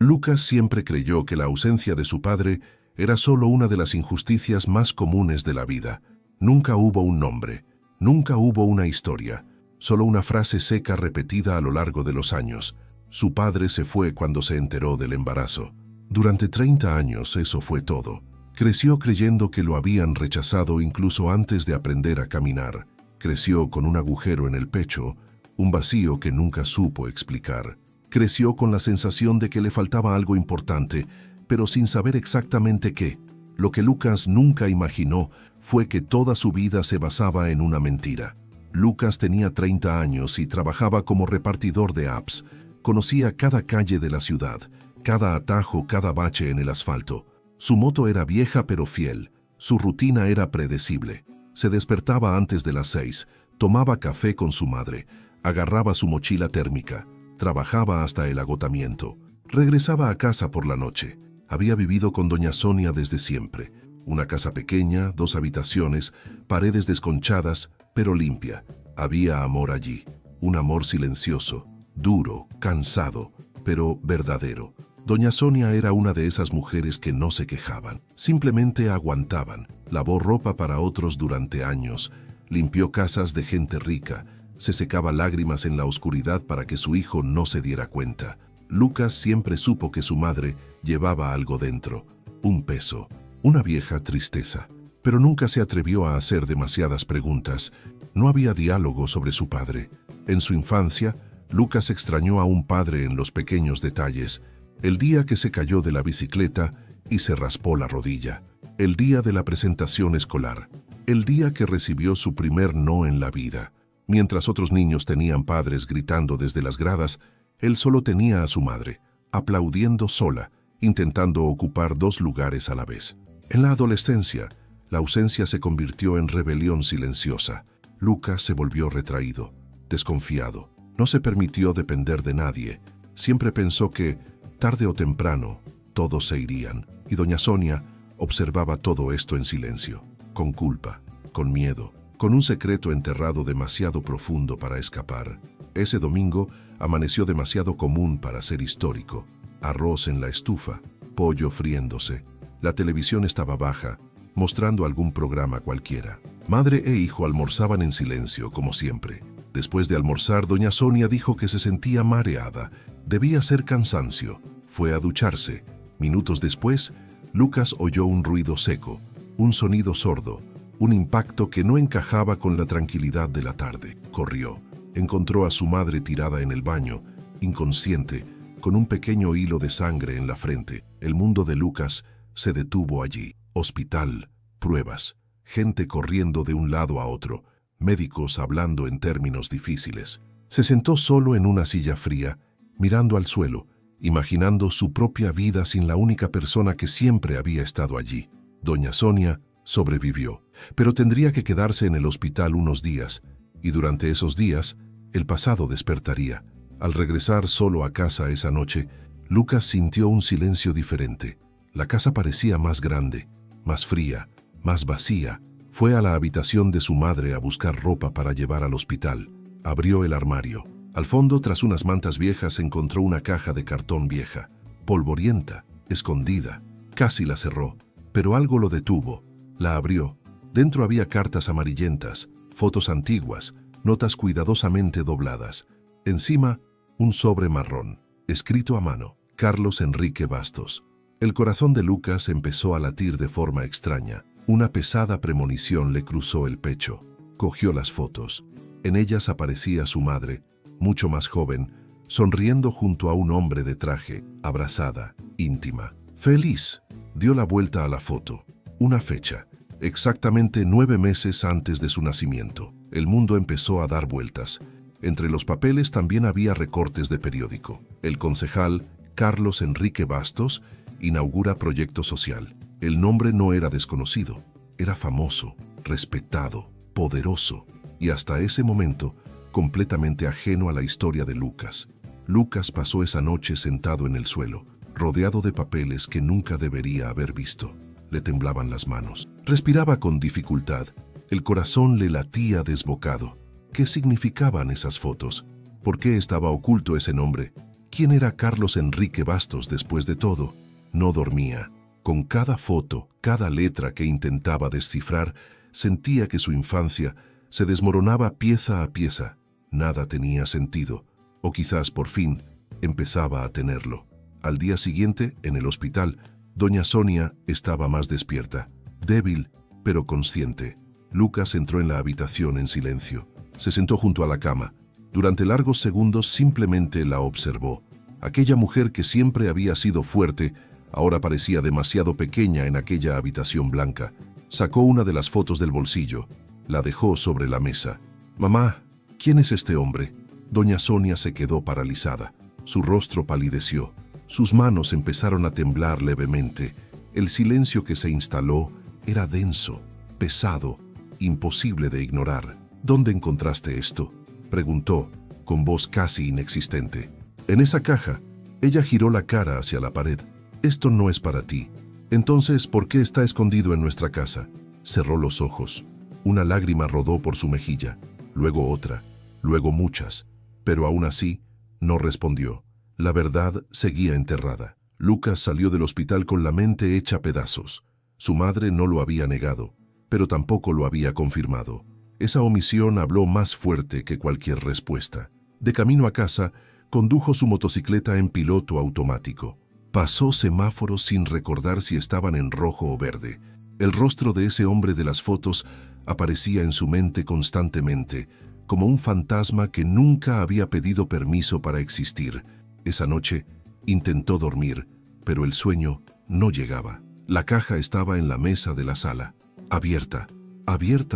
Lucas siempre creyó que la ausencia de su padre era solo una de las injusticias más comunes de la vida. Nunca hubo un nombre, nunca hubo una historia, solo una frase seca repetida a lo largo de los años. Su padre se fue cuando se enteró del embarazo. Durante 30 años eso fue todo. Creció creyendo que lo habían rechazado incluso antes de aprender a caminar. Creció con un agujero en el pecho, un vacío que nunca supo explicar. Creció con la sensación de que le faltaba algo importante, pero sin saber exactamente qué. Lo que Lucas nunca imaginó fue que toda su vida se basaba en una mentira. Lucas tenía 30 años y trabajaba como repartidor de apps. Conocía cada calle de la ciudad, cada atajo, cada bache en el asfalto. Su moto era vieja pero fiel. Su rutina era predecible. Se despertaba antes de las 6, tomaba café con su madre, agarraba su mochila térmica, trabajaba hasta el agotamiento, regresaba a casa por la noche. Había vivido con doña Sonia desde siempre. Una casa pequeña, 2 habitaciones, paredes desconchadas, pero limpia. Había amor allí, un amor silencioso, duro, cansado, pero verdadero. Doña Sonia era una de esas mujeres que no se quejaban, simplemente aguantaban. Lavó ropa para otros durante años, limpió casas de gente rica, se secaba lágrimas en la oscuridad para que su hijo no se diera cuenta. Lucas siempre supo que su madre llevaba algo dentro, un peso, una vieja tristeza, pero nunca se atrevió a hacer demasiadas preguntas. No había diálogo sobre su padre. En su infancia, Lucas extrañó a un padre en los pequeños detalles. El día que se cayó de la bicicleta y se raspó la rodilla. El día de la presentación escolar. El día que recibió su primer no en la vida. Mientras otros niños tenían padres gritando desde las gradas, él solo tenía a su madre, aplaudiendo sola, intentando ocupar 2 lugares a la vez. En la adolescencia, la ausencia se convirtió en rebelión silenciosa. Lucas se volvió retraído, desconfiado. No se permitió depender de nadie. Siempre pensó que, tarde o temprano, todos se irían. Y doña Sonia observaba todo esto en silencio, con culpa, con miedo, con un secreto enterrado demasiado profundo para escapar. Ese domingo amaneció demasiado común para ser histórico. Arroz en la estufa, pollo friéndose. La televisión estaba baja, mostrando algún programa cualquiera. Madre e hijo almorzaban en silencio, como siempre. Después de almorzar, doña Sonia dijo que se sentía mareada. Debía ser cansancio. Fue a ducharse. Minutos después, Lucas oyó un ruido seco, un sonido sordo, un impacto que no encajaba con la tranquilidad de la tarde. Corrió. Encontró a su madre tirada en el baño, inconsciente, con un pequeño hilo de sangre en la frente. El mundo de Lucas se detuvo allí. Hospital, pruebas, gente corriendo de un lado a otro, médicos hablando en términos difíciles. Se sentó solo en una silla fría, mirando al suelo, imaginando su propia vida sin la única persona que siempre había estado allí. Doña Sonia sobrevivió, pero tendría que quedarse en el hospital unos días, y durante esos días, el pasado despertaría. Al regresar solo a casa esa noche, Lucas sintió un silencio diferente. La casa parecía más grande, más fría, más vacía. Fue a la habitación de su madre a buscar ropa para llevar al hospital. Abrió el armario. Al fondo, tras unas mantas viejas, encontró una caja de cartón vieja, polvorienta, escondida. Casi la cerró, pero algo lo detuvo. La abrió. Dentro había cartas amarillentas, fotos antiguas, notas cuidadosamente dobladas. Encima, un sobre marrón, escrito a mano, Carlos Enrique Bastos. El corazón de Lucas empezó a latir de forma extraña. Una pesada premonición le cruzó el pecho. Cogió las fotos. En ellas aparecía su madre, mucho más joven, sonriendo junto a un hombre de traje, abrazada, íntima. Feliz. Dio la vuelta a la foto. Una fecha, exactamente 9 meses antes de su nacimiento. El mundo empezó a dar vueltas. Entre los papeles también había recortes de periódico. El concejal, Carlos Enrique Bastos, inaugura proyecto social. El nombre no era desconocido, era famoso, respetado, poderoso, y hasta ese momento, completamente ajeno a la historia de Lucas. Lucas pasó esa noche sentado en el suelo, rodeado de papeles que nunca debería haber visto. Le temblaban las manos. Respiraba con dificultad. El corazón le latía desbocado. ¿Qué significaban esas fotos? ¿Por qué estaba oculto ese nombre? ¿Quién era Carlos Enrique Bastos después de todo? No dormía. Con cada foto, cada letra que intentaba descifrar, sentía que su infancia se desmoronaba pieza a pieza. Nada tenía sentido, o quizás por fin empezaba a tenerlo. Al día siguiente, en el hospital, doña Sonia estaba más despierta, débil, pero consciente. Lucas entró en la habitación en silencio. Se sentó junto a la cama. Durante largos segundos simplemente la observó. Aquella mujer que siempre había sido fuerte, ahora parecía demasiado pequeña en aquella habitación blanca. Sacó una de las fotos del bolsillo. La dejó sobre la mesa. «Mamá, ¿quién es este hombre?». Doña Sonia se quedó paralizada. Su rostro palideció. Sus manos empezaron a temblar levemente. El silencio que se instaló era denso, pesado, imposible de ignorar. «¿Dónde encontraste esto?», preguntó, con voz casi inexistente. «En esa caja». Ella giró la cara hacia la pared. «Esto no es para ti. Entonces, ¿por qué está escondido en nuestra casa?». Cerró los ojos. Una lágrima rodó por su mejilla, luego otra, luego muchas, pero aún así no respondió. La verdad seguía enterrada. Lucas salió del hospital con la mente hecha pedazos. Su madre no lo había negado, pero tampoco lo había confirmado. Esa omisión habló más fuerte que cualquier respuesta. De camino a casa, condujo su motocicleta en piloto automático. Pasó semáforos sin recordar si estaban en rojo o verde. El rostro de ese hombre de las fotos aparecía en su mente constantemente, como un fantasma que nunca había pedido permiso para existir. Esa noche intentó dormir, pero el sueño no llegaba. La caja estaba en la mesa de la sala, abierta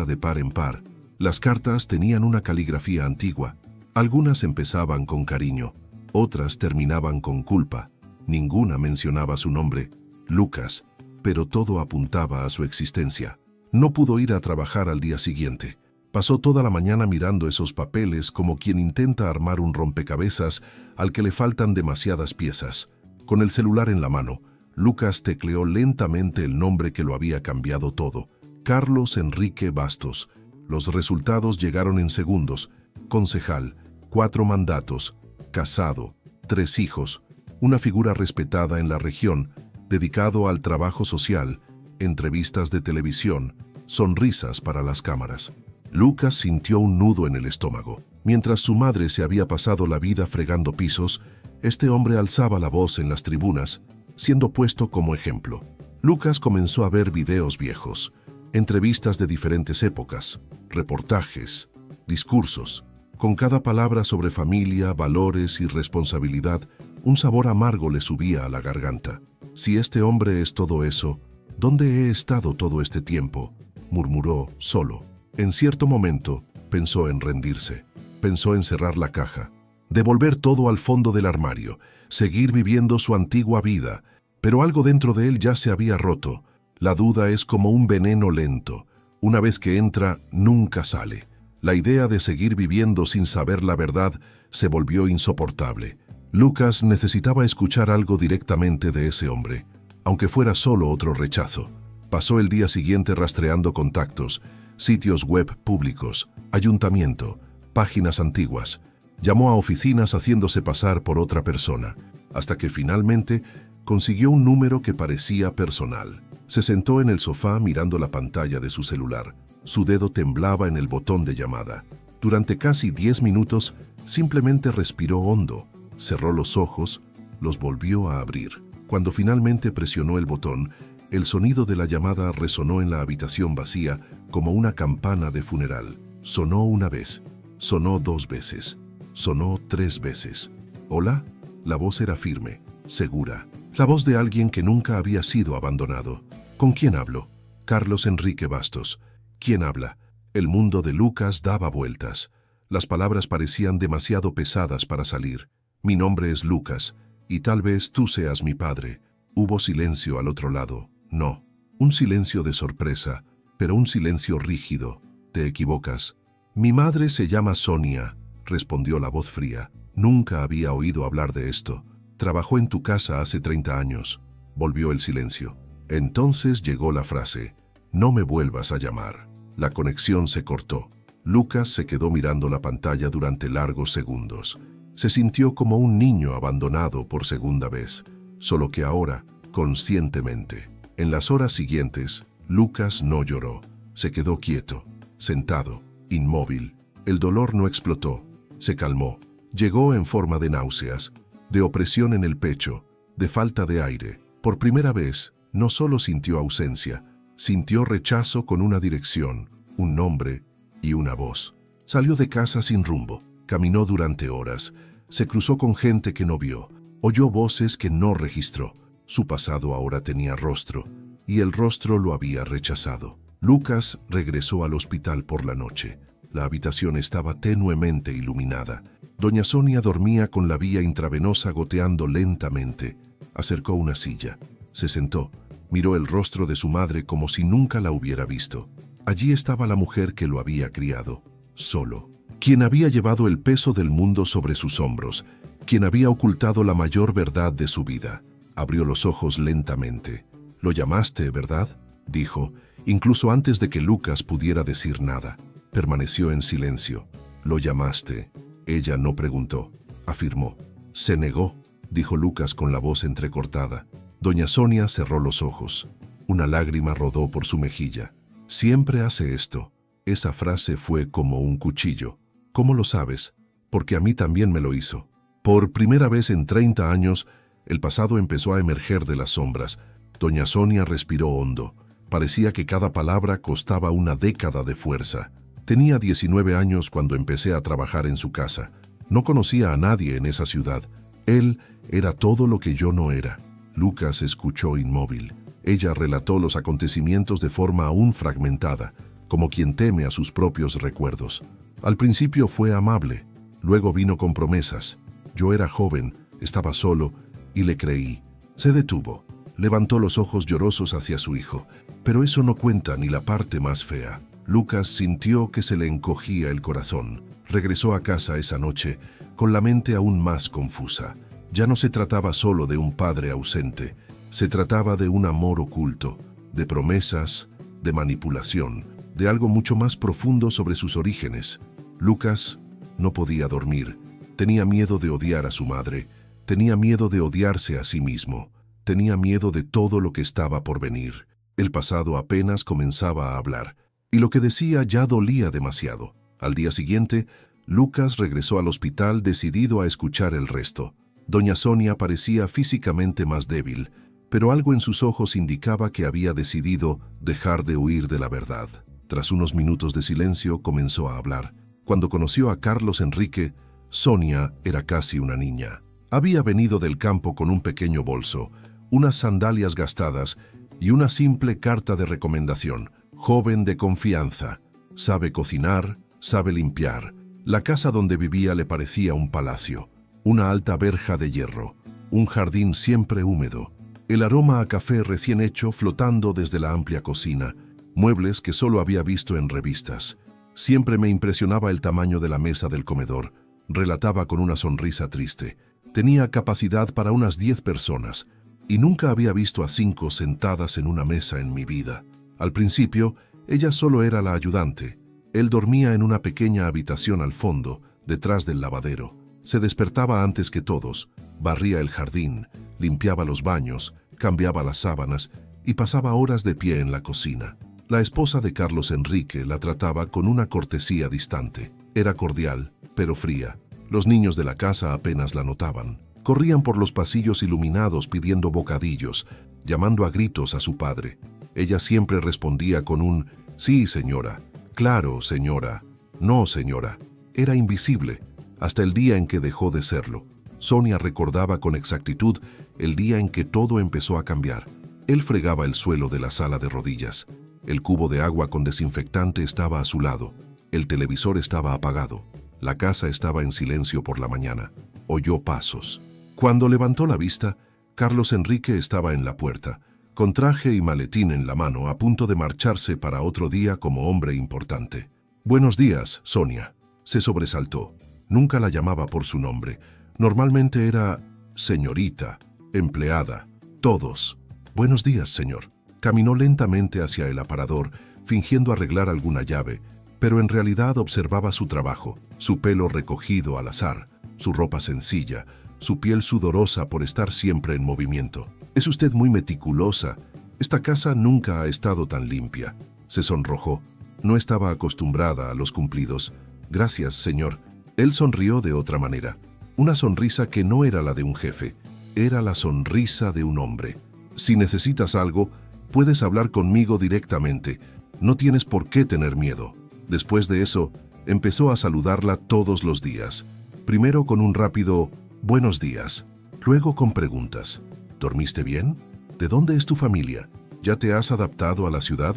de par en par. Las cartas tenían una caligrafía antigua. Algunas empezaban con cariño, otras terminaban con culpa. Ninguna mencionaba su nombre, Lucas, pero todo apuntaba a su existencia. No pudo ir a trabajar al día siguiente. Pasó toda la mañana mirando esos papeles como quien intenta armar un rompecabezas al que le faltan demasiadas piezas. Con el celular en la mano, Lucas tecleó lentamente el nombre que lo había cambiado todo: Carlos Enrique Bastos. Los resultados llegaron en segundos. Concejal, 4 mandatos, casado, 3 hijos, una figura respetada en la región, dedicado al trabajo social, entrevistas de televisión, sonrisas para las cámaras. Lucas sintió un nudo en el estómago. Mientras su madre se había pasado la vida fregando pisos, este hombre alzaba la voz en las tribunas, siendo puesto como ejemplo. Lucas comenzó a ver videos viejos, entrevistas de diferentes épocas, reportajes, discursos. Con cada palabra sobre familia, valores y responsabilidad, un sabor amargo le subía a la garganta. «Si este hombre es todo eso, ¿dónde he estado todo este tiempo?», murmuró solo. En cierto momento, pensó en rendirse. Pensó en cerrar la caja, devolver todo al fondo del armario, seguir viviendo su antigua vida, pero algo dentro de él ya se había roto. La duda es como un veneno lento. Una vez que entra, nunca sale. La idea de seguir viviendo sin saber la verdad se volvió insoportable. Lucas necesitaba escuchar algo directamente de ese hombre, aunque fuera solo otro rechazo. Pasó el día siguiente rastreando contactos, sitios web públicos, ayuntamiento, páginas antiguas. Llamó a oficinas haciéndose pasar por otra persona, hasta que finalmente consiguió un número que parecía personal. Se sentó en el sofá mirando la pantalla de su celular. Su dedo temblaba en el botón de llamada. Durante casi 10 minutos, simplemente respiró hondo, cerró los ojos, los volvió a abrir. Cuando finalmente presionó el botón, el sonido de la llamada resonó en la habitación vacía como una campana de funeral. Sonó una vez, sonó 2 veces, sonó 3 veces. «¿Hola?». La voz era firme, segura. La voz de alguien que nunca había sido abandonado. «¿Con quién hablo?». «Carlos Enrique Bastos». «¿Quién habla?». El mundo de Lucas daba vueltas. Las palabras parecían demasiado pesadas para salir. «Mi nombre es Lucas, y tal vez tú seas mi padre». Hubo silencio al otro lado. No, un silencio de sorpresa, pero un silencio rígido. «Te equivocas». «Mi madre se llama Sonia», respondió la voz fría. «Nunca había oído hablar de esto. Trabajó en tu casa hace 30 años». Volvió el silencio. Entonces llegó la frase: «No me vuelvas a llamar». La conexión se cortó. Lucas se quedó mirando la pantalla durante largos segundos. Se sintió como un niño abandonado por segunda vez, solo que ahora, conscientemente. En las horas siguientes, Lucas no lloró. Se quedó quieto, sentado, inmóvil. El dolor no explotó, se calmó. Llegó en forma de náuseas, de opresión en el pecho, de falta de aire. Por primera vez, no solo sintió ausencia, sintió rechazo con una dirección, un nombre y una voz. Salió de casa sin rumbo, caminó durante horas, se cruzó con gente que no vio, oyó voces que no registró. Su pasado ahora tenía rostro, y el rostro lo había rechazado. Lucas regresó al hospital por la noche. La habitación estaba tenuemente iluminada. Doña Sonia dormía con la vía intravenosa goteando lentamente. Acercó una silla, se sentó, miró el rostro de su madre como si nunca la hubiera visto. Allí estaba la mujer que lo había criado, solo, quien había llevado el peso del mundo sobre sus hombros, quien había ocultado la mayor verdad de su vida. Abrió los ojos lentamente. «Lo llamaste, ¿verdad?», dijo, incluso antes de que Lucas pudiera decir nada. Permaneció en silencio. «Lo llamaste». Ella no preguntó, afirmó. «Se negó», dijo Lucas con la voz entrecortada. Doña Sonia cerró los ojos. Una lágrima rodó por su mejilla. «Siempre hace esto». Esa frase fue como un cuchillo. «¿Cómo lo sabes?». «Porque a mí también me lo hizo». Por primera vez en 30 años, el pasado empezó a emerger de las sombras. Doña Sonia respiró hondo. Parecía que cada palabra costaba una década de fuerza. Tenía 19 años cuando empecé a trabajar en su casa. No conocía a nadie en esa ciudad. Él era todo lo que yo no era. Lucas escuchó inmóvil. Ella relató los acontecimientos de forma aún fragmentada, como quien teme a sus propios recuerdos. Al principio fue amable, luego vino con promesas. Yo era joven, estaba solo, y le creí. Se detuvo. Levantó los ojos llorosos hacia su hijo. Pero eso no cuenta ni la parte más fea. Lucas sintió que se le encogía el corazón. Regresó a casa esa noche, con la mente aún más confusa. Ya no se trataba solo de un padre ausente. Se trataba de un amor oculto, de promesas, de manipulación, de algo mucho más profundo sobre sus orígenes. Lucas no podía dormir. Tenía miedo de odiar a su madre. Tenía miedo de odiarse a sí mismo. Tenía miedo de todo lo que estaba por venir. El pasado apenas comenzaba a hablar, y lo que decía ya dolía demasiado. Al día siguiente, Lucas regresó al hospital decidido a escuchar el resto. Doña Sonia parecía físicamente más débil, pero algo en sus ojos indicaba que había decidido dejar de huir de la verdad. Tras unos minutos de silencio, comenzó a hablar. Cuando conoció a Carlos Enrique, Sonia era casi una niña. Había venido del campo con un pequeño bolso, unas sandalias gastadas y una simple carta de recomendación. Joven de confianza, sabe cocinar, sabe limpiar. La casa donde vivía le parecía un palacio, una alta verja de hierro, un jardín siempre húmedo, el aroma a café recién hecho flotando desde la amplia cocina, muebles que solo había visto en revistas. Siempre me impresionaba el tamaño de la mesa del comedor, relataba con una sonrisa triste. Tenía capacidad para unas 10 personas, y nunca había visto a 5 sentadas en una mesa en mi vida. Al principio, ella solo era la ayudante. Él dormía en una pequeña habitación al fondo, detrás del lavadero. Se despertaba antes que todos, barría el jardín, limpiaba los baños, cambiaba las sábanas y pasaba horas de pie en la cocina. La esposa de Carlos Enrique la trataba con una cortesía distante. Era cordial, pero fría. Los niños de la casa apenas la notaban. Corrían por los pasillos iluminados pidiendo bocadillos, llamando a gritos a su padre. Ella siempre respondía con un «Sí, señora», «Claro, señora», «No, señora». Era invisible, hasta el día en que dejó de serlo. Sonia recordaba con exactitud el día en que todo empezó a cambiar. Él fregaba el suelo de la sala de rodillas. El cubo de agua con desinfectante estaba a su lado. El televisor estaba apagado. La casa estaba en silencio por la mañana. Oyó pasos. Cuando levantó la vista, Carlos Enrique estaba en la puerta, con traje y maletín en la mano, a punto de marcharse para otro día como hombre importante. «Buenos días, Sonia», se sobresaltó. Nunca la llamaba por su nombre. Normalmente era señorita, empleada, todos. «Buenos días, señor». Caminó lentamente hacia el aparador, fingiendo arreglar alguna llave, pero en realidad observaba su trabajo, su pelo recogido al azar, su ropa sencilla, su piel sudorosa por estar siempre en movimiento. «Es usted muy meticulosa. Esta casa nunca ha estado tan limpia». Se sonrojó. No estaba acostumbrada a los cumplidos. «Gracias, señor». Él sonrió de otra manera. Una sonrisa que no era la de un jefe. Era la sonrisa de un hombre. «Si necesitas algo, puedes hablar conmigo directamente. No tienes por qué tener miedo». Después de eso, empezó a saludarla todos los días. Primero con un rápido «buenos días», luego con preguntas. «¿Dormiste bien? ¿De dónde es tu familia? ¿Ya te has adaptado a la ciudad?».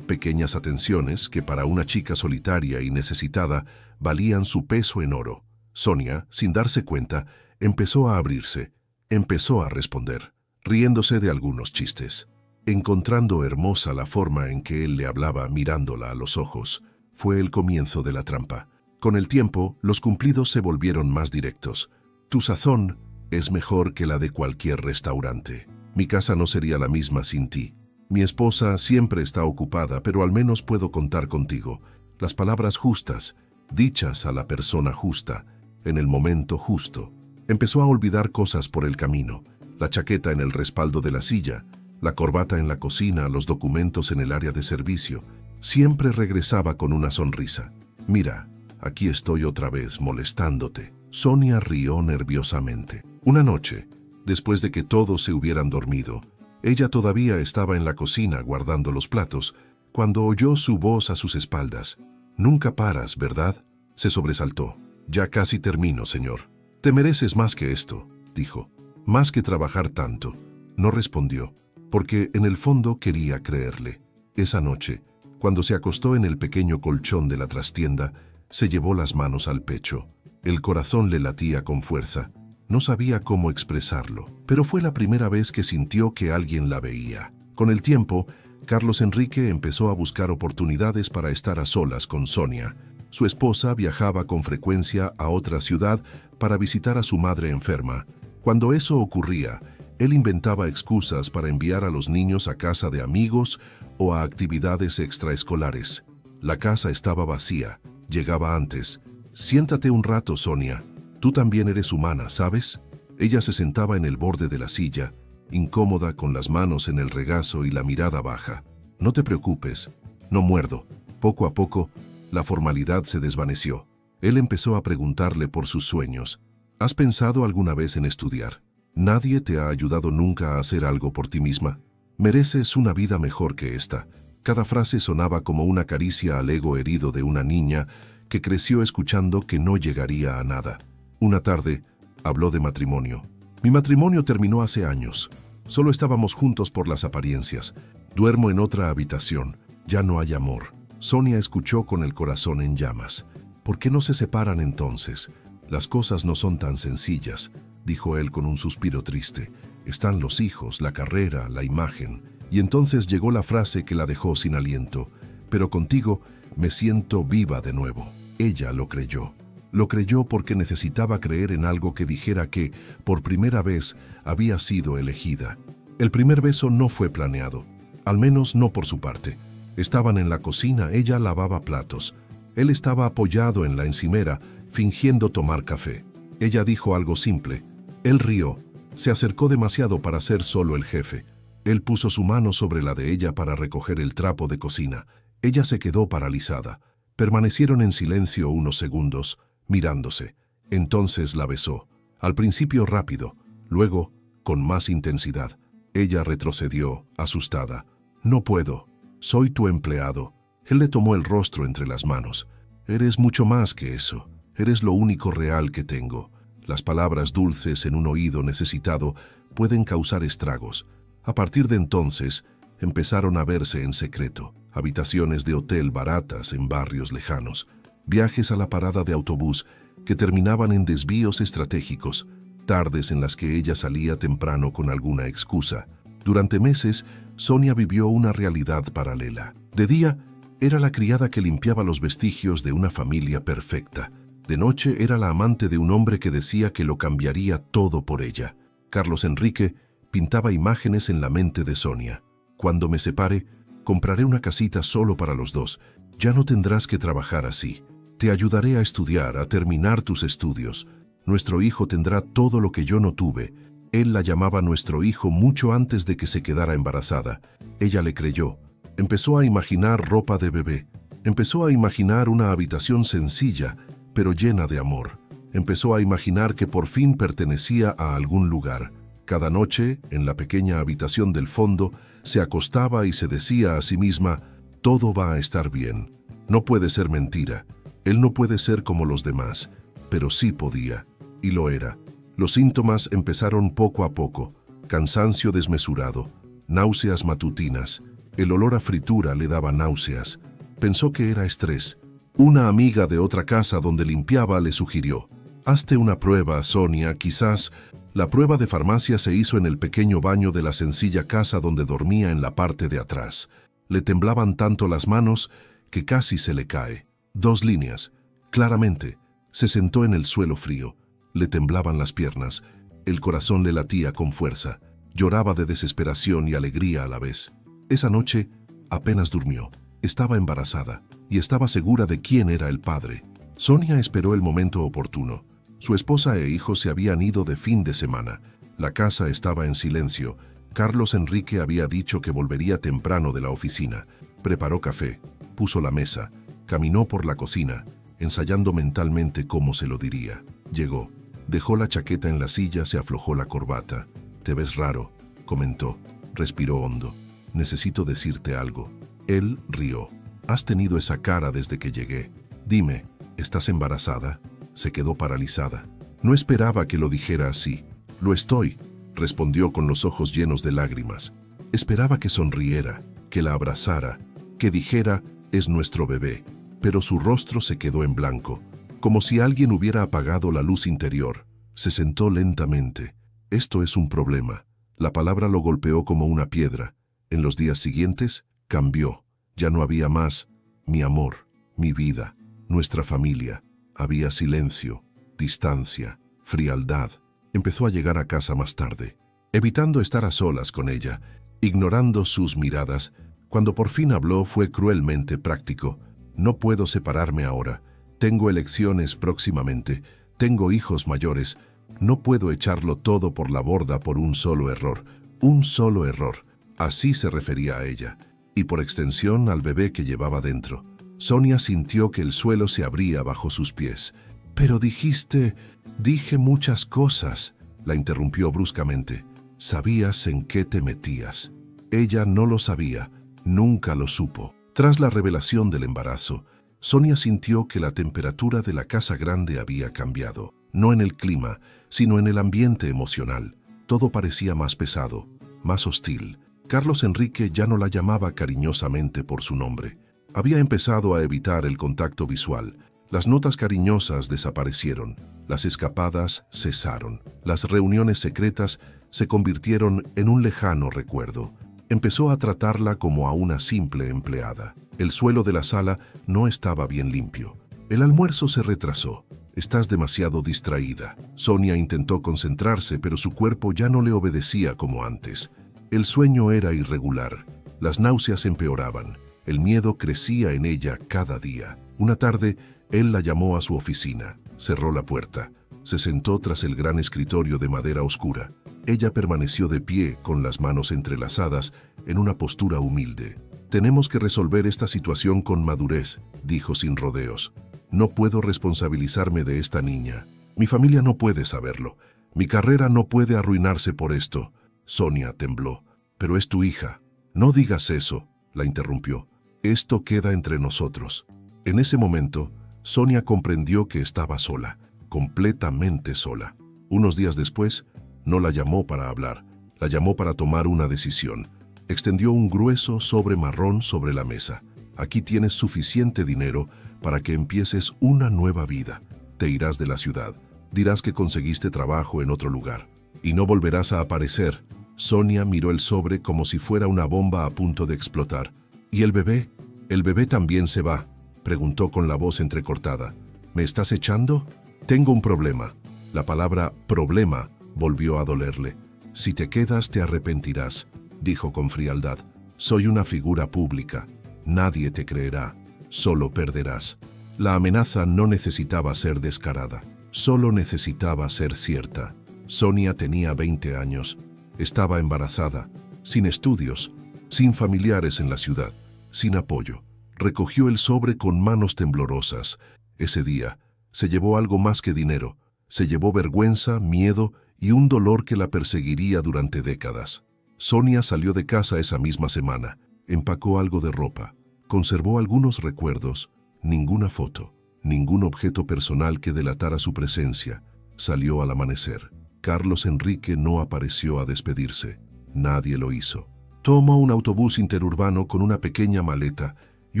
Pequeñas atenciones que para una chica solitaria y necesitada valían su peso en oro. Sonia, sin darse cuenta, empezó a abrirse, empezó a responder, riéndose de algunos chistes. Encontrando hermosa la forma en que él le hablaba mirándola a los ojos, fue el comienzo de la trampa. Con el tiempo, los cumplidos se volvieron más directos. «Tu sazón es mejor que la de cualquier restaurante. Mi casa no sería la misma sin ti. Mi esposa siempre está ocupada, pero al menos puedo contar contigo». Las palabras justas, dichas a la persona justa, en el momento justo. Empezó a olvidar cosas por el camino. La chaqueta en el respaldo de la silla, la corbata en la cocina, los documentos en el área de servicio. Siempre regresaba con una sonrisa. «Mira, aquí estoy otra vez molestándote». Sonia rió nerviosamente. Una noche, después de que todos se hubieran dormido, ella todavía estaba en la cocina guardando los platos, cuando oyó su voz a sus espaldas. «Nunca paras, ¿verdad?». Se sobresaltó. «Ya casi termino, señor». «Te mereces más que esto», dijo. «Más que trabajar tanto». No respondió, porque en el fondo quería creerle. Esa noche, cuando se acostó en el pequeño colchón de la trastienda, se llevó las manos al pecho. El corazón le latía con fuerza. No sabía cómo expresarlo, pero fue la primera vez que sintió que alguien la veía. Con el tiempo, Carlos Enrique empezó a buscar oportunidades para estar a solas con Sonia. Su esposa viajaba con frecuencia a otra ciudad para visitar a su madre enferma. Cuando eso ocurría, él inventaba excusas para enviar a los niños a casa de amigos o a actividades extraescolares. La casa estaba vacía. Llegaba antes. «Siéntate un rato, Sonia. Tú también eres humana, ¿sabes?». Ella se sentaba en el borde de la silla, incómoda con las manos en el regazo y la mirada baja. «No te preocupes, no muerdo». Poco a poco, la formalidad se desvaneció. Él empezó a preguntarle por sus sueños. «¿Has pensado alguna vez en estudiar? ¿Nadie te ha ayudado nunca a hacer algo por ti misma? Mereces una vida mejor que esta». Cada frase sonaba como una caricia al ego herido de una niña que creció escuchando que no llegaría a nada. Una tarde, habló de matrimonio. «Mi matrimonio terminó hace años. Solo estábamos juntos por las apariencias. Duermo en otra habitación. Ya no hay amor». Sonia escuchó con el corazón en llamas. «¿Por qué no se separan entonces? Las cosas no son tan sencillas», dijo él con un suspiro triste. «Están los hijos, la carrera, la imagen». Y entonces llegó la frase que la dejó sin aliento. «Pero contigo me siento viva de nuevo». Ella lo creyó. Lo creyó porque necesitaba creer en algo que dijera que, por primera vez, había sido elegida. El primer beso no fue planeado, al menos no por su parte. Estaban en la cocina, ella lavaba platos. Él estaba apoyado en la encimera, fingiendo tomar café. Ella dijo algo simple. Él rió. Se acercó demasiado para ser solo el jefe. Él puso su mano sobre la de ella para recoger el trapo de cocina. Ella se quedó paralizada. Permanecieron en silencio unos segundos, mirándose. Entonces la besó. Al principio rápido, luego con más intensidad. Ella retrocedió, asustada. «No puedo. Soy tu empleado». Él le tomó el rostro entre las manos. «Eres mucho más que eso. Eres lo único real que tengo». Las palabras dulces en un oído necesitado pueden causar estragos. A partir de entonces, empezaron a verse en secreto. Habitaciones de hotel baratas en barrios lejanos. Viajes a la parada de autobús que terminaban en desvíos estratégicos. Tardes en las que ella salía temprano con alguna excusa. Durante meses, Sonia vivió una realidad paralela. De día, era la criada que limpiaba los vestigios de una familia perfecta. De noche, era la amante de un hombre que decía que lo cambiaría todo por ella. Carlos Enrique pintaba imágenes en la mente de Sonia. «Cuando me separe, compraré una casita solo para los dos. Ya no tendrás que trabajar así. Te ayudaré a estudiar, a terminar tus estudios. Nuestro hijo tendrá todo lo que yo no tuve. Él la llamaba nuestro hijo mucho antes de que se quedara embarazada. Ella le creyó. Empezó a imaginar ropa de bebé. Empezó a imaginar una habitación sencilla, pero llena de amor. Empezó a imaginar que por fin pertenecía a algún lugar. Cada noche, en la pequeña habitación del fondo, se acostaba y se decía a sí misma: todo va a estar bien. No puede ser mentira. Él no puede ser como los demás. Pero sí podía. Y lo era. Los síntomas empezaron poco a poco. Cansancio desmesurado, náuseas matutinas. El olor a fritura le daba náuseas. Pensó que era estrés. Una amiga de otra casa donde limpiaba le sugirió: hazte una prueba, Sonia, quizás. La prueba de farmacia se hizo en el pequeño baño de la sencilla casa donde dormía en la parte de atrás. Le temblaban tanto las manos que casi se le cae. 2 líneas. Claramente. Se sentó en el suelo frío. Le temblaban las piernas. El corazón le latía con fuerza. Lloraba de desesperación y alegría a la vez. Esa noche apenas durmió. Estaba embarazada y estaba segura de quién era el padre. Sonia esperó el momento oportuno. Su esposa e hijos se habían ido de fin de semana. La casa estaba en silencio. Carlos Enrique había dicho que volvería temprano de la oficina. Preparó café, puso la mesa, caminó por la cocina, ensayando mentalmente cómo se lo diría. Llegó, dejó la chaqueta en la silla, se aflojó la corbata. «Te ves raro», comentó. Respiró hondo. «Necesito decirte algo». Él rió. «Has tenido esa cara desde que llegué. Dime, ¿estás embarazada?» Se quedó paralizada. No esperaba que lo dijera así. «Lo estoy», respondió con los ojos llenos de lágrimas. Esperaba que sonriera, que la abrazara, que dijera: «Es nuestro bebé». Pero su rostro se quedó en blanco, como si alguien hubiera apagado la luz interior. Se sentó lentamente. «Esto es un problema». La palabra lo golpeó como una piedra. En los días siguientes, cambió. Ya no había más mi amor, mi vida, nuestra familia. Había silencio, distancia, frialdad. Empezó a llegar a casa más tarde, evitando estar a solas con ella, ignorando sus miradas. Cuando por fin habló, fue cruelmente práctico. «No puedo separarme ahora. Tengo elecciones próximamente. Tengo hijos mayores. No puedo echarlo todo por la borda por un solo error». Un solo error. Así se refería a ella. Y por extensión al bebé que llevaba dentro. Sonia sintió que el suelo se abría bajo sus pies. «Pero dijiste...» «Dije muchas cosas», la interrumpió bruscamente. «Sabías en qué te metías». Ella no lo sabía, nunca lo supo. Tras la revelación del embarazo, Sonia sintió que la temperatura de la casa grande había cambiado. No en el clima, sino en el ambiente emocional. Todo parecía más pesado, más hostil. Carlos Enrique ya no la llamaba cariñosamente por su nombre. Había empezado a evitar el contacto visual. Las notas cariñosas desaparecieron. Las escapadas cesaron. Las reuniones secretas se convirtieron en un lejano recuerdo. Empezó a tratarla como a una simple empleada. El suelo de la sala no estaba bien limpio. El almuerzo se retrasó. «Estás demasiado distraída». Sonia intentó concentrarse, pero su cuerpo ya no le obedecía como antes. El sueño era irregular. Las náuseas empeoraban. El miedo crecía en ella cada día. Una tarde, él la llamó a su oficina. Cerró la puerta. Se sentó tras el gran escritorio de madera oscura. Ella permaneció de pie, con las manos entrelazadas, en una postura humilde. «Tenemos que resolver esta situación con madurez», dijo sin rodeos. «No puedo responsabilizarme de esta niña. Mi familia no puede saberlo. Mi carrera no puede arruinarse por esto». Sonia tembló. «Pero es tu hija». «No digas eso», la interrumpió. «Esto queda entre nosotros». En ese momento, Sonia comprendió que estaba sola, completamente sola. Unos días después, no la llamó para hablar, la llamó para tomar una decisión. Extendió un grueso sobre marrón sobre la mesa. «Aquí tienes suficiente dinero para que empieces una nueva vida. Te irás de la ciudad, dirás que conseguiste trabajo en otro lugar y no volverás a aparecer». Sonia miró el sobre como si fuera una bomba a punto de explotar. «¿Y el bebé? ¿El bebé también se va?», preguntó con la voz entrecortada. «¿Me estás echando?» «Tengo un problema». La palabra «problema» volvió a dolerle. «Si te quedas, te arrepentirás», dijo con frialdad. «Soy una figura pública. Nadie te creerá. Solo perderás». La amenaza no necesitaba ser descarada. Solo necesitaba ser cierta. Sonia tenía 20 años, estaba embarazada, sin estudios, sin familiares en la ciudad, sin apoyo. Recogió el sobre con manos temblorosas. Ese día se llevó algo más que dinero. Se llevó vergüenza, miedo y un dolor que la perseguiría durante décadas. Sonia salió de casa esa misma semana, empacó algo de ropa, conservó algunos recuerdos, ninguna foto, ningún objeto personal que delatara su presencia. Salió al amanecer. Carlos Enrique no apareció a despedirse. Nadie lo hizo. Tomó un autobús interurbano con una pequeña maleta y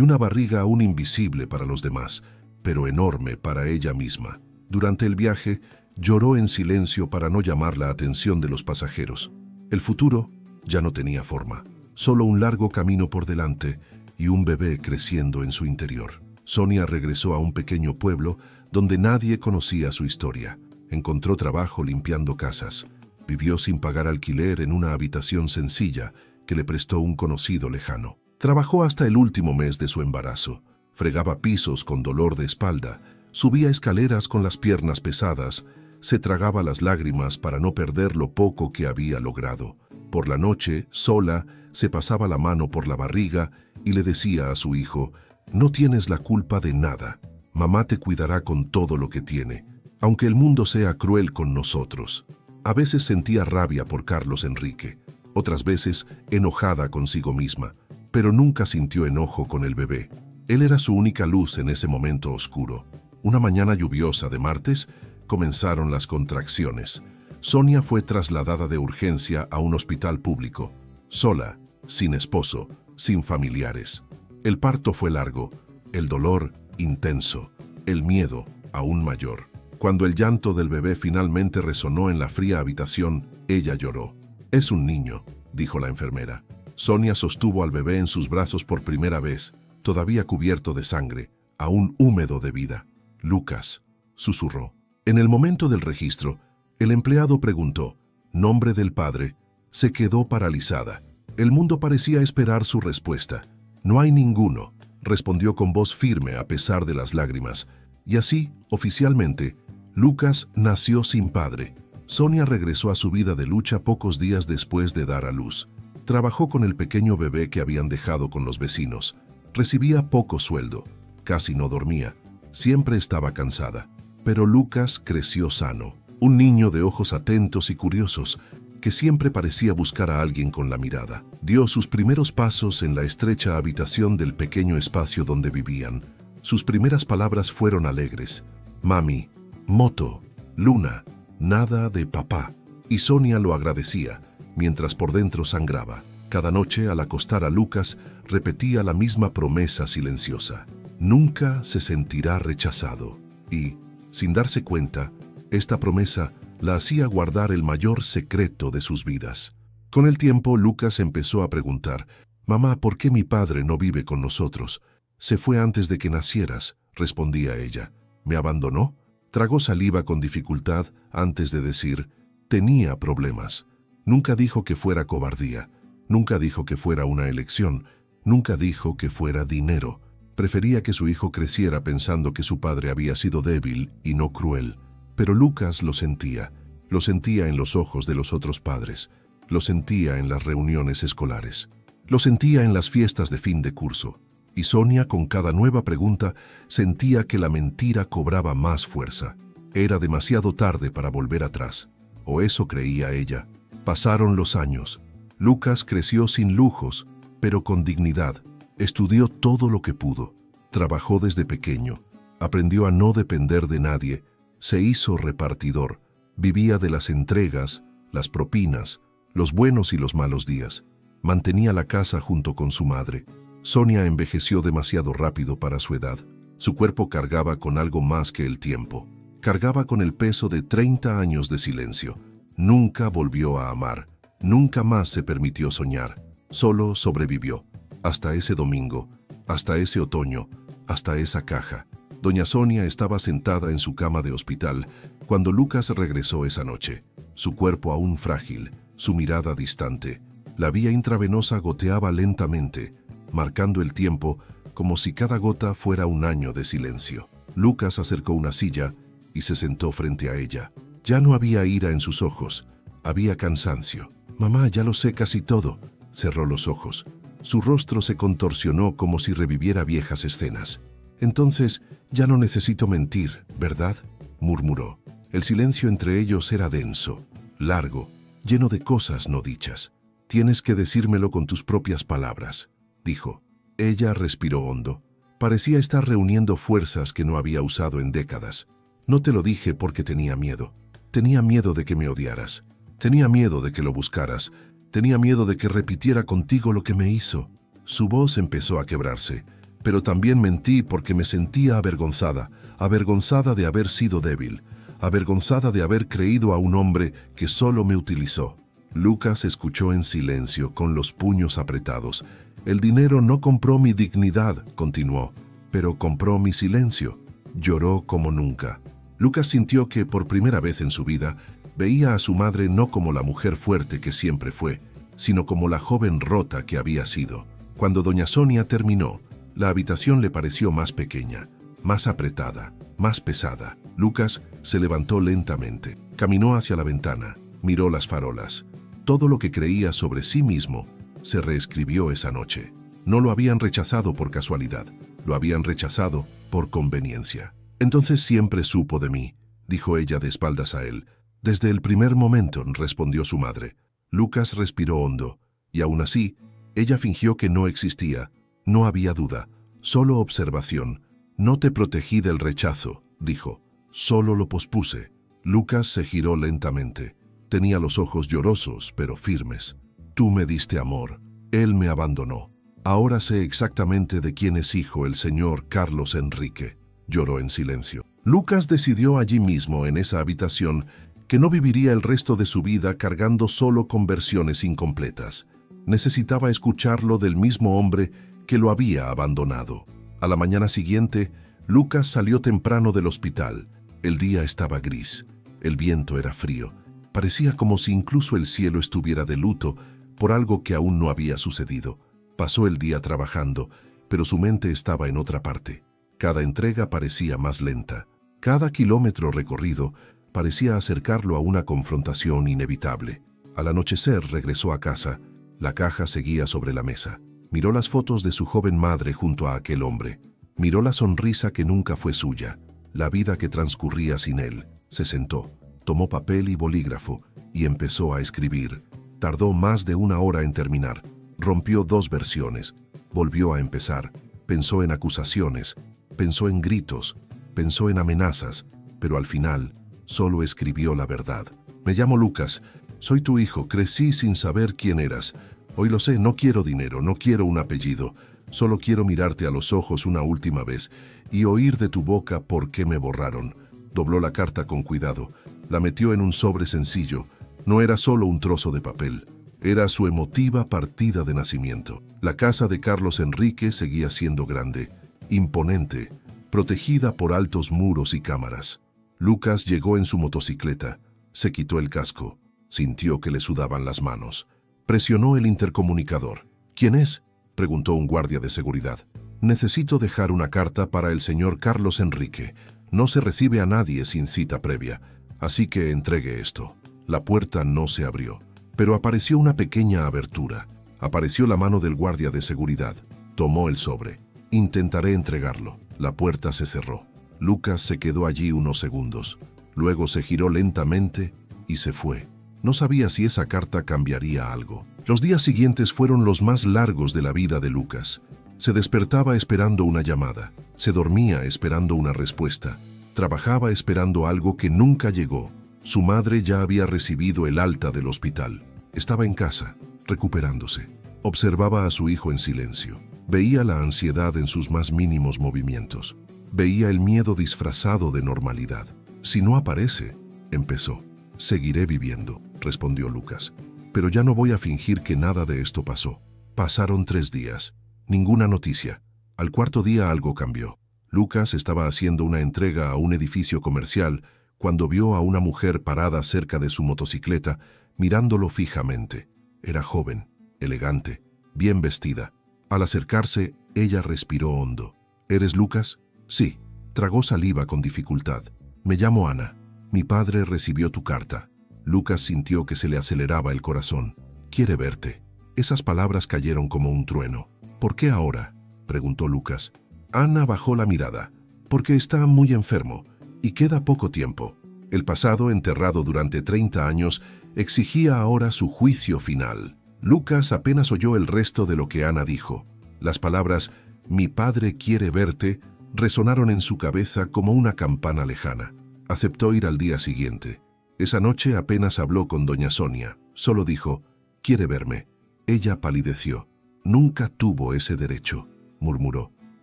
una barriga aún invisible para los demás, pero enorme para ella misma. Durante el viaje, lloró en silencio para no llamar la atención de los pasajeros. El futuro ya no tenía forma, solo un largo camino por delante y un bebé creciendo en su interior. Sonia regresó a un pequeño pueblo donde nadie conocía su historia. Encontró trabajo limpiando casas. Vivió sin pagar alquiler en una habitación sencilla que le prestó un conocido lejano. Trabajó hasta el último mes de su embarazo. Fregaba pisos con dolor de espalda, subía escaleras con las piernas pesadas, se tragaba las lágrimas para no perder lo poco que había logrado. Por la noche, sola, se pasaba la mano por la barriga y le decía a su hijo: «No tienes la culpa de nada. Mamá te cuidará con todo lo que tiene, aunque el mundo sea cruel con nosotros». A veces sentía rabia por Carlos Enrique, otras veces enojada consigo misma, pero nunca sintió enojo con el bebé. Él era su única luz en ese momento oscuro. Una mañana lluviosa de martes, comenzaron las contracciones. Sonia fue trasladada de urgencia a un hospital público, sola, sin esposo, sin familiares. El parto fue largo, el dolor intenso, el miedo aún mayor. Cuando el llanto del bebé finalmente resonó en la fría habitación, ella lloró. «Es un niño», dijo la enfermera. Sonia sostuvo al bebé en sus brazos por primera vez, todavía cubierto de sangre, aún húmedo de vida. «Lucas», susurró. En el momento del registro, el empleado preguntó: «¿Nombre del padre?». Se quedó paralizada. El mundo parecía esperar su respuesta. «No hay ninguno», respondió con voz firme a pesar de las lágrimas. Y así, oficialmente, Lucas nació sin padre. Sonia regresó a su vida de lucha pocos días después de dar a luz. Trabajó con el pequeño bebé que habían dejado con los vecinos. Recibía poco sueldo, casi no dormía, siempre estaba cansada. Pero Lucas creció sano, un niño de ojos atentos y curiosos, que siempre parecía buscar a alguien con la mirada. Dio sus primeros pasos en la estrecha habitación del pequeño espacio donde vivían. Sus primeras palabras fueron alegres: «Mami», «Moto», «Luna», nada de «papá». Y Sonia lo agradecía, mientras por dentro sangraba. Cada noche, al acostar a Lucas, repetía la misma promesa silenciosa: «Nunca se sentirá rechazado». Y, sin darse cuenta, esta promesa la hacía guardar el mayor secreto de sus vidas. Con el tiempo, Lucas empezó a preguntar: «Mamá, ¿por qué mi padre no vive con nosotros?». «Se fue antes de que nacieras», respondía ella. «¿Me abandonó?». Tragó saliva con dificultad antes de decir: «Tenía problemas». Nunca dijo que fuera cobardía, nunca dijo que fuera una elección, nunca dijo que fuera dinero. Prefería que su hijo creciera pensando que su padre había sido débil y no cruel. Pero Lucas lo sentía en los ojos de los otros padres, lo sentía en las reuniones escolares, lo sentía en las fiestas de fin de curso. Y Sonia, con cada nueva pregunta, sentía que la mentira cobraba más fuerza. Era demasiado tarde para volver atrás, o eso creía ella. Pasaron los años. Lucas creció sin lujos, pero con dignidad. Estudió todo lo que pudo. Trabajó desde pequeño. Aprendió a no depender de nadie. Se hizo repartidor. Vivía de las entregas, las propinas, los buenos y los malos días. Mantenía la casa junto con su madre. Sonia envejeció demasiado rápido para su edad. Su cuerpo cargaba con algo más que el tiempo. Cargaba con el peso de 30 años de silencio. Nunca volvió a amar. Nunca más se permitió soñar. Solo sobrevivió. Hasta ese domingo, hasta ese otoño, hasta esa caja. Doña Sonia estaba sentada en su cama de hospital cuando Lucas regresó esa noche. Su cuerpo aún frágil, su mirada distante. La vía intravenosa goteaba lentamente, marcando el tiempo como si cada gota fuera un año de silencio. Lucas acercó una silla y se sentó frente a ella. Ya no había ira en sus ojos, había cansancio. «Mamá, ya lo sé casi todo». Cerró los ojos. Su rostro se contorsionó como si reviviera viejas escenas. «Entonces, ya no necesito mentir, ¿verdad?», murmuró. El silencio entre ellos era denso, largo, lleno de cosas no dichas. «Tienes que decírmelo con tus propias palabras», dijo. Ella respiró hondo. Parecía estar reuniendo fuerzas que no había usado en décadas. «No te lo dije porque tenía miedo. Tenía miedo de que me odiaras. Tenía miedo de que lo buscaras. Tenía miedo de que repitiera contigo lo que me hizo». Su voz empezó a quebrarse. «Pero también mentí porque me sentía avergonzada, avergonzada de haber sido débil, avergonzada de haber creído a un hombre que solo me utilizó». Lucas escuchó en silencio, con los puños apretados. «El dinero no compró mi dignidad», continuó, «pero compró mi silencio». Lloró como nunca. Lucas sintió que, por primera vez en su vida, veía a su madre no como la mujer fuerte que siempre fue, sino como la joven rota que había sido. Cuando doña Sonia terminó, la habitación le pareció más pequeña, más apretada, más pesada. Lucas se levantó lentamente, caminó hacia la ventana, miró las farolas. Todo lo que creía sobre sí mismo se reescribió esa noche. No lo habían rechazado por casualidad, lo habían rechazado por conveniencia. «Entonces siempre supo de mí», dijo ella de espaldas a él. «Desde el primer momento», respondió su madre. Lucas respiró hondo, y aún así, ella fingió que no existía. No había duda, solo observación. «No te protegí del rechazo», dijo. «Solo lo pospuse». Lucas se giró lentamente. Tenía los ojos llorosos, pero firmes. «Tú me diste amor. Él me abandonó. Ahora sé exactamente de quién es hijo el señor Carlos Enrique». Lloró en silencio. Lucas decidió allí mismo, en esa habitación, que no viviría el resto de su vida cargando solo con versiones incompletas. Necesitaba escucharlo del mismo hombre que lo había abandonado. A la mañana siguiente, Lucas salió temprano del hospital. El día estaba gris. El viento era frío. Parecía como si incluso el cielo estuviera de luto por algo que aún no había sucedido. Pasó el día trabajando, pero su mente estaba en otra parte. Cada entrega parecía más lenta. Cada kilómetro recorrido parecía acercarlo a una confrontación inevitable. Al anochecer regresó a casa. La caja seguía sobre la mesa. Miró las fotos de su joven madre junto a aquel hombre. Miró la sonrisa que nunca fue suya, la vida que transcurría sin él. Se sentó, tomó papel y bolígrafo y empezó a escribir. Tardó más de 1 hora en terminar. Rompió 2 versiones. Volvió a empezar. Pensó en acusaciones, pensó en gritos, pensó en amenazas, pero al final solo escribió la verdad. «Me llamo Lucas. Soy tu hijo. Crecí sin saber quién eras. Hoy lo sé, no quiero dinero, no quiero un apellido. Solo quiero mirarte a los ojos una última vez y oír de tu boca por qué me borraron». Dobló la carta con cuidado, la metió en un sobre sencillo. No era solo un trozo de papel, era su emotiva partida de nacimiento. La casa de Carlos Enrique seguía siendo grande, imponente, protegida por altos muros y cámaras. Lucas llegó en su motocicleta, se quitó el casco, sintió que le sudaban las manos. Presionó el intercomunicador. «¿Quién es?», preguntó un guardia de seguridad. «Necesito dejar una carta para el señor Carlos Enrique. No se recibe a nadie sin cita previa, así que entregue esto». La puerta no se abrió, pero apareció una pequeña abertura. Apareció la mano del guardia de seguridad. Tomó el sobre. «Intentaré entregarlo». La puerta se cerró. Lucas se quedó allí unos segundos. Luego se giró lentamente y se fue. No sabía si esa carta cambiaría algo. Los días siguientes fueron los más largos de la vida de Lucas. Se despertaba esperando una llamada. Se dormía esperando una respuesta. Trabajaba esperando algo que nunca llegó. Su madre ya había recibido el alta del hospital. Estaba en casa, recuperándose. Observaba a su hijo en silencio. Veía la ansiedad en sus más mínimos movimientos. Veía el miedo disfrazado de normalidad. «Si no aparece», empezó. «Seguiré viviendo», respondió Lucas. «Pero ya no voy a fingir que nada de esto pasó». Pasaron 3 días. Ninguna noticia. Al 4.º día algo cambió. Lucas estaba haciendo una entrega a un edificio comercial cuando vio a una mujer parada cerca de su motocicleta, mirándolo fijamente. Era joven, elegante, bien vestida. Al acercarse, ella respiró hondo. «¿Eres Lucas?». «Sí». Tragó saliva con dificultad. Me llamo Ana. Mi padre recibió tu carta. Lucas sintió que se le aceleraba el corazón. Quiere verte. Esas palabras cayeron como un trueno. ¿Por qué ahora?, preguntó Lucas. Ana bajó la mirada. Porque está muy enfermo y queda poco tiempo. El pasado, enterrado durante 30 años, exigía ahora su juicio final. Lucas apenas oyó el resto de lo que Ana dijo. Las palabras «Mi padre quiere verte» resonaron en su cabeza como una campana lejana. Aceptó ir al día siguiente. Esa noche apenas habló con doña Sonia. Solo dijo «Quiere verme». Ella palideció. «Nunca tuvo ese derecho», murmuró.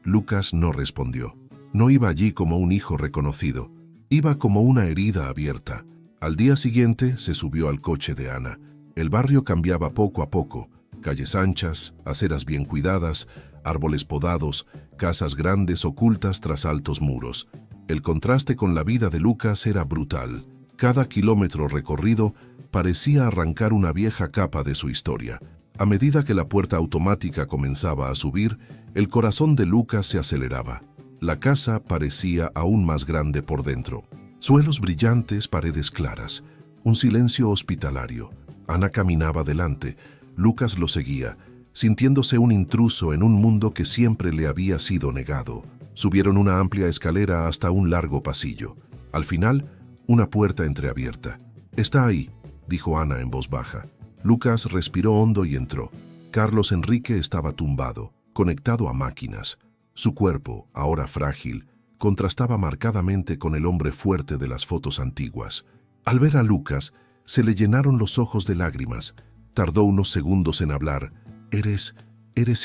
Lucas no respondió. No iba allí como un hijo reconocido. Iba como una herida abierta. Al día siguiente se subió al coche de Ana. El barrio cambiaba poco a poco. Calles anchas, aceras bien cuidadas, árboles podados, casas grandes ocultas tras altos muros. El contraste con la vida de Lucas era brutal. Cada kilómetro recorrido parecía arrancar una vieja capa de su historia. A medida que la puerta automática comenzaba a subir, el corazón de Lucas se aceleraba. La casa parecía aún más grande por dentro. Suelos brillantes, paredes claras, un silencio hospitalario. Ana caminaba delante. Lucas lo seguía, sintiéndose un intruso en un mundo que siempre le había sido negado. Subieron una amplia escalera hasta un largo pasillo. Al final, una puerta entreabierta. «Está ahí», dijo Ana en voz baja. Lucas respiró hondo y entró. Carlos Enrique estaba tumbado, conectado a máquinas. Su cuerpo, ahora frágil, contrastaba marcadamente con el hombre fuerte de las fotos antiguas. Al ver a Lucas, se le llenaron los ojos de lágrimas. Tardó unos segundos en hablar. Eres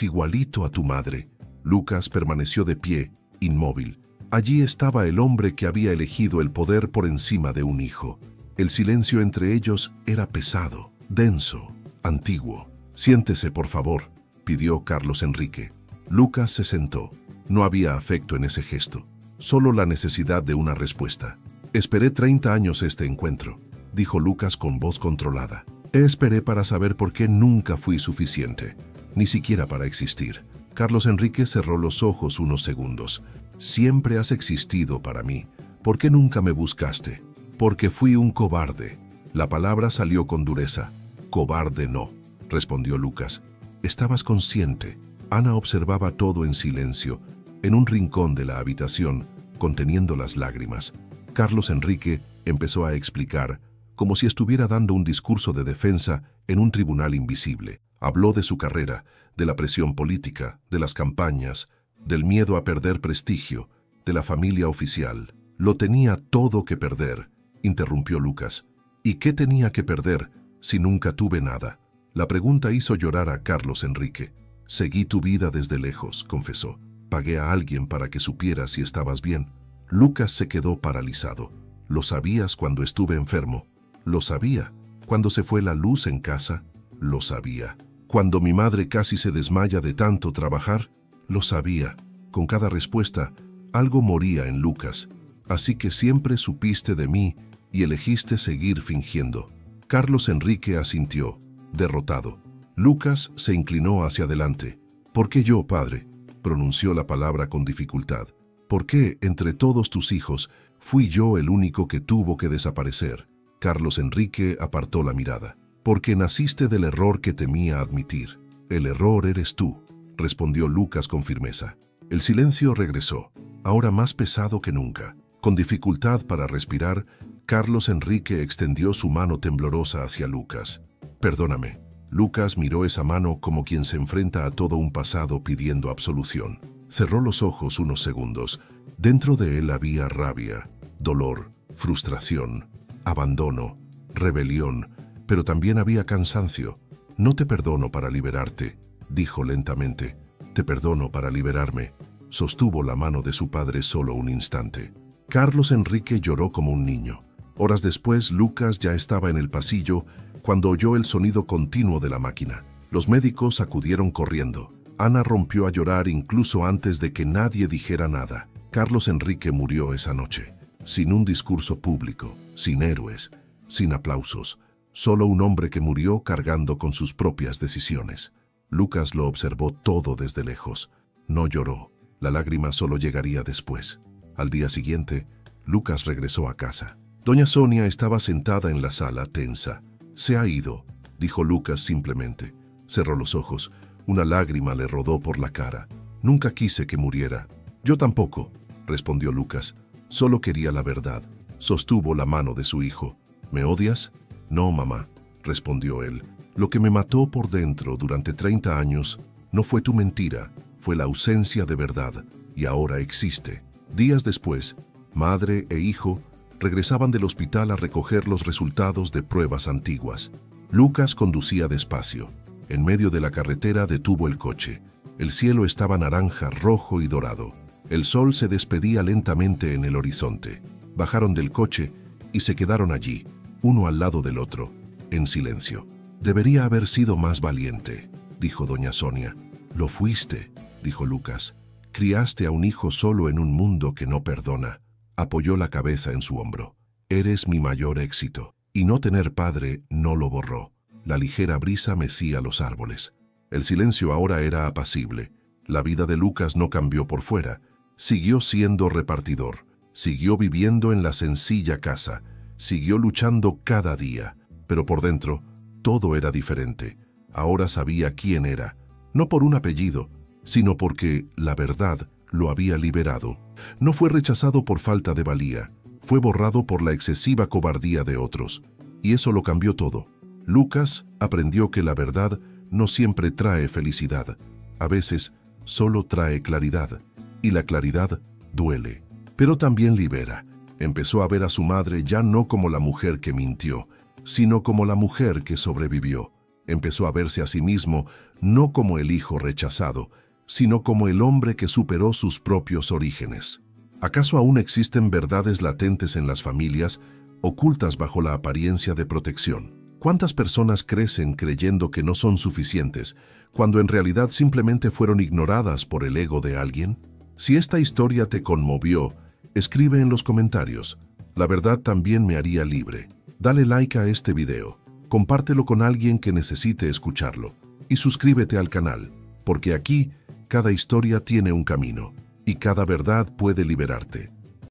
igualito a tu madre». Lucas permaneció de pie, inmóvil. Allí estaba el hombre que había elegido el poder por encima de un hijo. El silencio entre ellos era pesado, denso, antiguo. «Siéntese, por favor», pidió Carlos Enrique. Lucas se sentó. No había afecto en ese gesto, solo la necesidad de una respuesta. «Esperé 30 años este encuentro», dijo Lucas con voz controlada. «Esperé para saber por qué nunca fui suficiente, ni siquiera para existir». Carlos Enrique cerró los ojos unos segundos. «Siempre has existido para mí. ¿Por qué nunca me buscaste?» «Porque fui un cobarde». La palabra salió con dureza. «Cobarde no», respondió Lucas. «Estabas consciente». Ana observaba todo en silencio, en un rincón de la habitación, conteniendo las lágrimas. Carlos Enrique empezó a explicar, como si estuviera dando un discurso de defensa en un tribunal invisible. Habló de su carrera, de la presión política, de las campañas, del miedo a perder prestigio, de la familia oficial. «Lo tenía todo que perder», interrumpió Lucas. «¿Y qué tenía que perder si nunca tuve nada?». La pregunta hizo llorar a Carlos Enrique. «Seguí tu vida desde lejos», confesó. «Pagué a alguien para que supiera si estabas bien». Lucas se quedó paralizado. «¿Lo sabías cuando estuve enfermo?». «Lo sabía. Cuando se fue la luz en casa». «Lo sabía. Cuando mi madre casi se desmaya de tanto trabajar». «Lo sabía». Con cada respuesta, algo moría en Lucas. «Así que siempre supiste de mí y elegiste seguir fingiendo». Carlos Enrique asintió, derrotado. Lucas se inclinó hacia adelante. «¿Por qué yo, padre?», pronunció la palabra con dificultad. «¿Por qué, entre todos tus hijos, fui yo el único que tuvo que desaparecer?». Carlos Enrique apartó la mirada. «Porque naciste del error que temía admitir. El error eres tú», respondió Lucas con firmeza. El silencio regresó, ahora más pesado que nunca. Con dificultad para respirar, Carlos Enrique extendió su mano temblorosa hacia Lucas. «Perdóname». Lucas miró esa mano como quien se enfrenta a todo un pasado pidiendo absolución. Cerró los ojos unos segundos. Dentro de él había rabia, dolor, frustración, abandono, rebelión, pero también había cansancio. «No te perdono para liberarte», dijo lentamente. «Te perdono para liberarme». Sostuvo la mano de su padre solo un instante. Carlos Enrique lloró como un niño. Horas después, Lucas ya estaba en el pasillo cuando oyó el sonido continuo de la máquina. Los médicos acudieron corriendo. Ana rompió a llorar incluso antes de que nadie dijera nada. Carlos Enrique murió esa noche, sin un discurso público, sin héroes, sin aplausos. Solo un hombre que murió cargando con sus propias decisiones. Lucas lo observó todo desde lejos. No lloró. La lágrima solo llegaría después. Al día siguiente, Lucas regresó a casa. Doña Sonia estaba sentada en la sala, tensa. «Se ha ido», dijo Lucas simplemente. Cerró los ojos. Una lágrima le rodó por la cara. «Nunca quise que muriera». «Yo tampoco», respondió Lucas. «Solo quería la verdad». Sostuvo la mano de su hijo. «¿Me odias?» «No, mamá», respondió él. «Lo que me mató por dentro durante 30 años no fue tu mentira, fue la ausencia de verdad, y ahora existe». Días después, madre e hijo regresaban del hospital a recoger los resultados de pruebas antiguas. Lucas conducía despacio. En medio de la carretera detuvo el coche. El cielo estaba naranja, rojo y dorado. El sol se despedía lentamente en el horizonte. Bajaron del coche y se quedaron allí, uno al lado del otro, en silencio. «Debería haber sido más valiente», dijo doña Sonia. «Lo fuiste», dijo Lucas. «Criaste a un hijo solo en un mundo que no perdona». Apoyó la cabeza en su hombro. «Eres mi mayor éxito». Y no tener padre no lo borró. La ligera brisa mecía los árboles. El silencio ahora era apacible. La vida de Lucas no cambió por fuera. Siguió siendo repartidor. Siguió viviendo en la sencilla casa. Siguió luchando cada día. Pero por dentro, todo era diferente. Ahora sabía quién era. No por un apellido, sino porque la verdad lo había liberado. No fue rechazado por falta de valía. Fue borrado por la excesiva cobardía de otros. Y eso lo cambió todo. Lucas aprendió que la verdad no siempre trae felicidad. A veces solo trae claridad. Y la claridad duele. Pero también libera. Empezó a ver a su madre ya no como la mujer que mintió, sino como la mujer que sobrevivió. Empezó a verse a sí mismo no como el hijo rechazado, sino como el hombre que superó sus propios orígenes. ¿Acaso aún existen verdades latentes en las familias, ocultas bajo la apariencia de protección? ¿Cuántas personas crecen creyendo que no son suficientes, cuando en realidad simplemente fueron ignoradas por el ego de alguien? Si esta historia te conmovió, escribe en los comentarios. La verdad también me haría libre. Dale like a este video, compártelo con alguien que necesite escucharlo y suscríbete al canal, porque aquí cada historia tiene un camino y cada verdad puede liberarte.